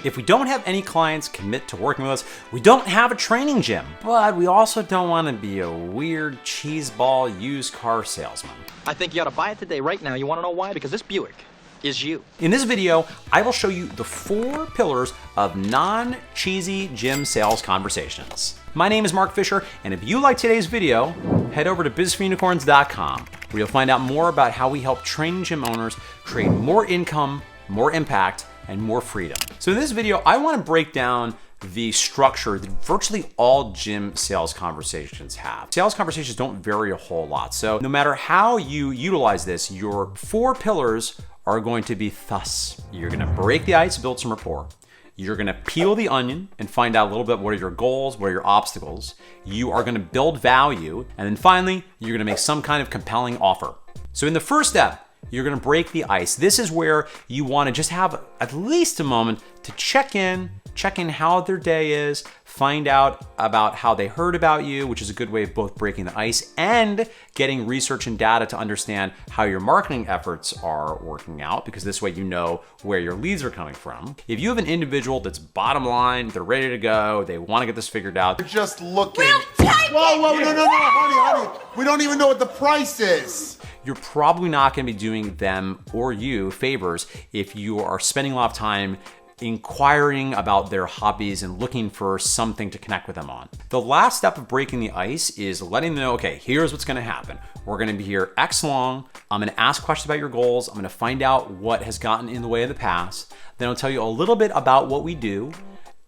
If we don't have any clients commit to working with us, we don't have a training gym, but we also don't want to be a weird cheeseball used car salesman. I think you ought to buy it today, right now. You want to know why? Because this Buick is you. In this video, I will show you the 4 pillars of non-cheesy gym sales conversations. My name is Mark Fisher, and if you like today's video, head over to bizforunicorns.com, where you'll find out more about how we help training gym owners create more income, more impact, and more freedom. So in this video, I want to break down the structure that virtually all gym sales conversations have. Sales conversations don't vary a whole lot. So no matter how you utilize this, your 4 pillars are going to be thus. You're gonna break the ice, build some rapport. You're gonna peel the onion and find out a little bit what are your goals, what are your obstacles. You are gonna build value. And then finally, you're gonna make some kind of compelling offer. So in the first step, you're gonna break the ice. This is where you wanna just have at least a moment to check in how their day is, find out about how they heard about you, which is a good way of both breaking the ice and getting research and data to understand how your marketing efforts are working out, because this way you know where your leads are coming from. If you have an individual that's bottom line, they're ready to go, they wanna get this figured out. We're just looking. We'll take Whoa, no, honey. We don't even know what the price is. You're probably not gonna be doing them or you favors if you are spending a lot of time inquiring about their hobbies and looking for something to connect with them on. The last step of breaking the ice is letting them know, okay, here's what's gonna happen. We're gonna be here X long. I'm gonna ask questions about your goals. I'm gonna find out what has gotten in the way of the past. Then I'll tell you a little bit about what we do.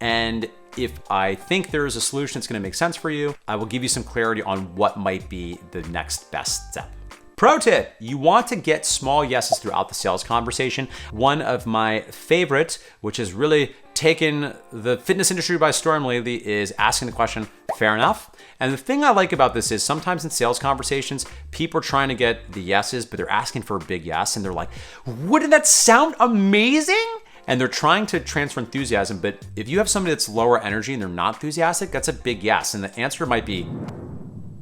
And if I think there is a solution that's gonna make sense for you, I will give you some clarity on what might be the next best step. Pro tip, you want to get small yeses throughout the sales conversation. One of my favorite, which has really taken the fitness industry by storm lately, is asking the question, fair enough? And the thing I like about this is sometimes in sales conversations, people are trying to get the yeses, but they're asking for a big yes. And they're like, wouldn't that sound amazing? And they're trying to transfer enthusiasm. But if you have somebody that's lower energy and they're not enthusiastic, that's a big yes. And the answer might be,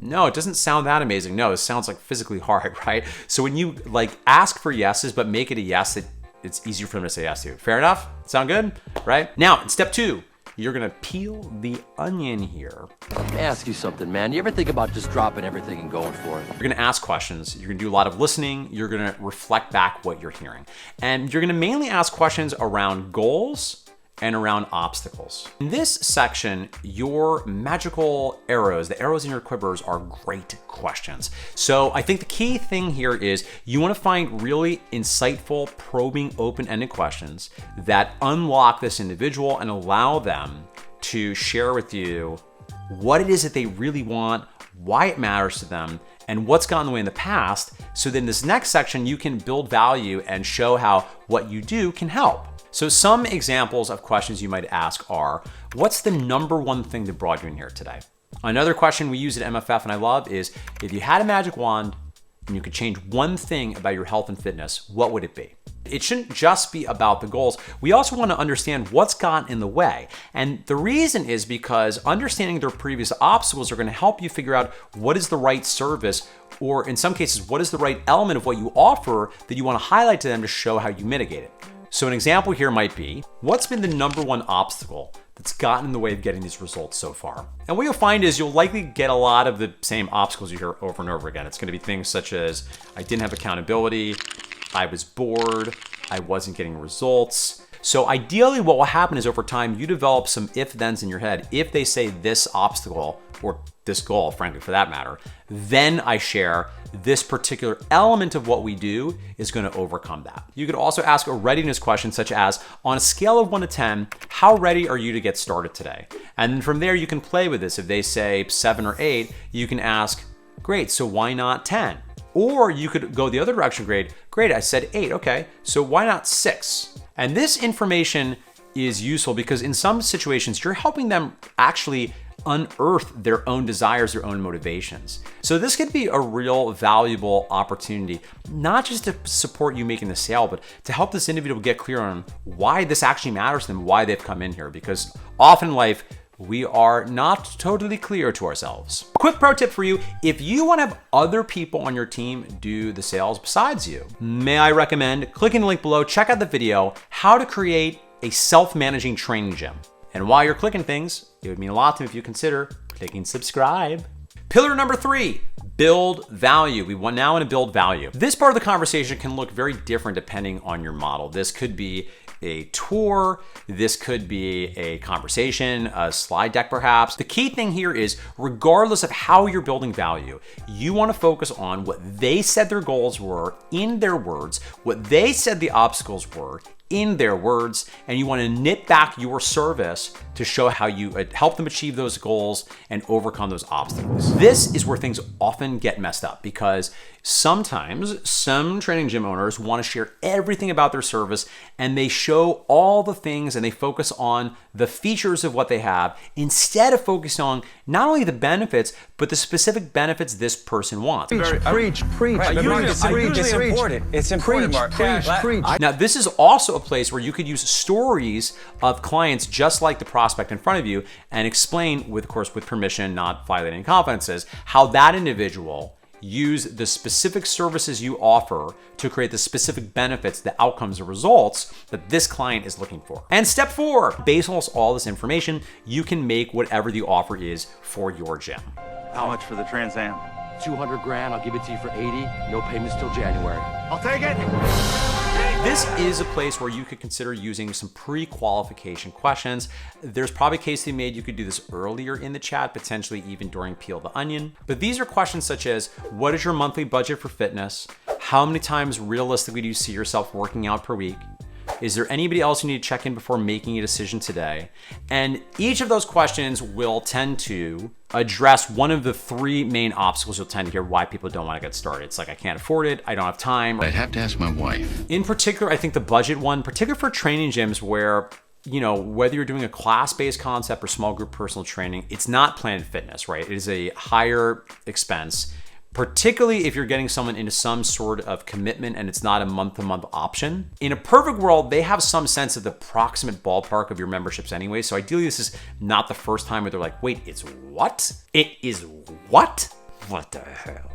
no, it doesn't sound that amazing. No, it sounds like physically hard, right? So when you ask for yeses, but make it a yes, it's easier for them to say yes to. Fair enough? Sound good? Right? Now, in step 2, you're gonna peel the onion here. Let me ask you something, man. You ever think about just dropping everything and going for it? You're gonna ask questions. You're gonna do a lot of listening. You're gonna reflect back what you're hearing. And you're gonna mainly ask questions around goals and around obstacles. In this section, your magical arrows, the arrows in your quivers, are great questions. So I think the key thing here is you wanna find really insightful, probing, open-ended questions that unlock this individual and allow them to share with you what it is that they really want, why it matters to them, and what's gotten in the way in the past. So then this next section, you can build value and show how what you do can help. So some examples of questions you might ask are, what's the number one thing that brought you in here today? Another question we use at MFF and I love is, if you had a magic wand and you could change one thing about your health and fitness, what would it be? It shouldn't just be about the goals. We also want to understand what's gotten in the way. And the reason is because understanding their previous obstacles are going to help you figure out what is the right service, or in some cases, what is the right element of what you offer that you want to highlight to them to show how you mitigate it. So an example here might be, what's been the number one obstacle that's gotten in the way of getting these results so far? And what you'll find is you'll likely get a lot of the same obstacles you hear over and over again. It's gonna be things such as, I didn't have accountability, I was bored, I wasn't getting results. So ideally what will happen is over time, you develop some if-thens in your head. If they say this obstacle, or this goal, frankly, for that matter, then I share this particular element of what we do is gonna overcome that. You could also ask a readiness question such as, on a scale of 1 to 10, how ready are you to get started today? And then from there, you can play with this. If they say 7 or 8, you can ask, great, so why not 10? Or you could go the other direction, great, I said 8, okay, so why not 6? And this information is useful because in some situations, you're helping them actually unearth their own desires, their own motivations. So this could be a real valuable opportunity, not just to support you making the sale, but to help this individual get clear on why this actually matters to them, why they've come in here. Because often in life, we are not totally clear to ourselves. Quick pro tip for you, if you want to have other people on your team do the sales besides you, may I recommend clicking the link below, check out the video, how to create a self-managing training gym. And while you're clicking things, it would mean a lot to me if you consider clicking subscribe. Pillar number 3, build value. We now want to build value. This part of the conversation can look very different depending on your model. This could be a tour, this could be a conversation, a slide deck perhaps. The key thing here is, regardless of how you're building value, you want to focus on what they said their goals were in their words, what they said the obstacles were in their words, and you want to knit back your service to show how you help them achieve those goals and overcome those obstacles. This is where things often get messed up, because sometimes some training gym owners want to share everything about their service, and they show all the things and they focus on the features of what they have instead of focusing on not only the benefits, but the specific benefits this person wants. Preach. Right, it's important. It's important, Mark. Preach. Now, this is also a place where you could use stories of clients just like the prospect in front of you and explain, with, of course, with permission, not violating confidences, how that individual used the specific services you offer to create the specific benefits, the outcomes, or results that this client is looking for. And step 4, based on all this information, you can make whatever the offer is for your gym. How much for the Trans Am? 200 grand, I'll give it to you for 80. No payments till January. I'll take it. This is a place where you could consider using some pre-qualification questions. There's probably a case to be made you could do this earlier in the chat, potentially even during Peel the Onion. But these are questions such as, what is your monthly budget for fitness? How many times realistically do you see yourself working out per week? Is there anybody else you need to check in before making a decision today? And each of those questions will tend to address one of the 3 main obstacles you'll tend to hear why people don't want to get started. It's like, I can't afford it, I don't have time. I'd have to ask my wife. In particular, I think the budget one, particularly for training gyms where, you know, whether you're doing a class-based concept or small group personal training, it's not Planet Fitness, right? It is a higher expense, particularly if you're getting someone into some sort of commitment and it's not a month-to-month option. In a perfect world, they have some sense of the approximate ballpark of your memberships anyway. So ideally, this is not the first time where they're like, wait, it's what? It is what? What the hell?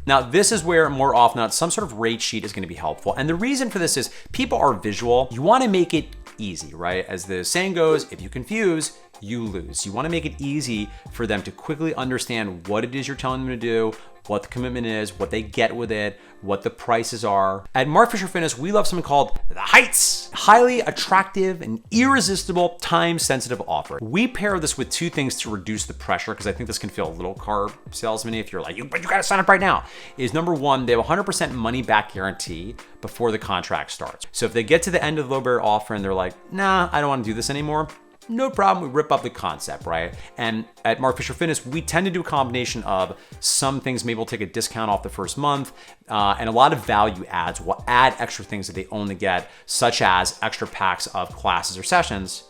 Now, this is where more often than not, some sort of rate sheet is going to be helpful. And the reason for this is people are visual. You want to make it easy, right? As the saying goes, if you confuse, you lose. You want to make it easy for them to quickly understand what it is you're telling them to do, what the commitment is, what they get with it, what the prices are. At Mark Fisher Fitness, we love something called the Heights. Highly attractive and irresistible time-sensitive offer. We pair this with 2 things to reduce the pressure, because I think this can feel a little car salesman-y if you're like, but you gotta sign up right now. Is number 1, they have a 100% money-back guarantee before the contract starts. So if they get to the end of the low barrier offer and they're like, nah, I don't wanna do this anymore, no problem, we rip up the concept, right? And at Mark Fisher Fitness, we tend to do a combination of some things, maybe we'll take a discount off the first month, and a lot of value adds. We'll add extra things that they only get, such as extra packs of classes or sessions,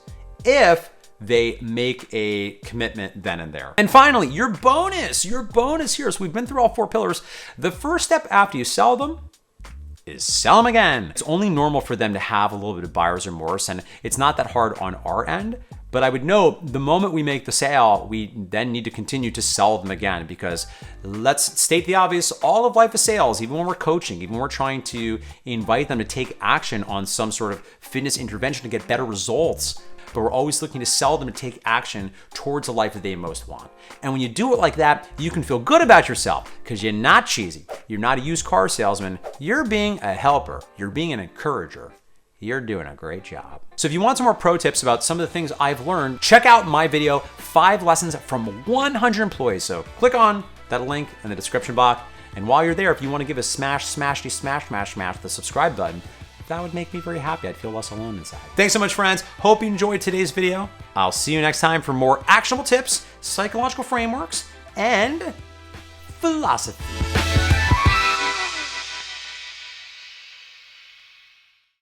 if they make a commitment then and there. And finally, your bonus here. So we've been through all 4 pillars. The first step after you sell them is sell them again. It's only normal for them to have a little bit of buyer's remorse, and it's not that hard on our end. But I would note, the moment we make the sale, we then need to continue to sell them again, because let's state the obvious, all of life is sales. Even when we're coaching, even when we're trying to invite them to take action on some sort of fitness intervention to get better results, but we're always looking to sell them to take action towards the life that they most want. And when you do it like that, you can feel good about yourself, because you're not cheesy. You're not a used car salesman. You're being a helper. You're being an encourager. You're doing a great job. So if you want some more pro tips about some of the things I've learned, check out my video, 5 lessons from 100 employees. So click on that link in the description box. And while you're there, if you want to give a smash the subscribe button, that would make me very happy. I'd feel less alone inside. Thanks so much, friends. Hope you enjoyed today's video. I'll see you next time for more actionable tips, psychological frameworks, and philosophy.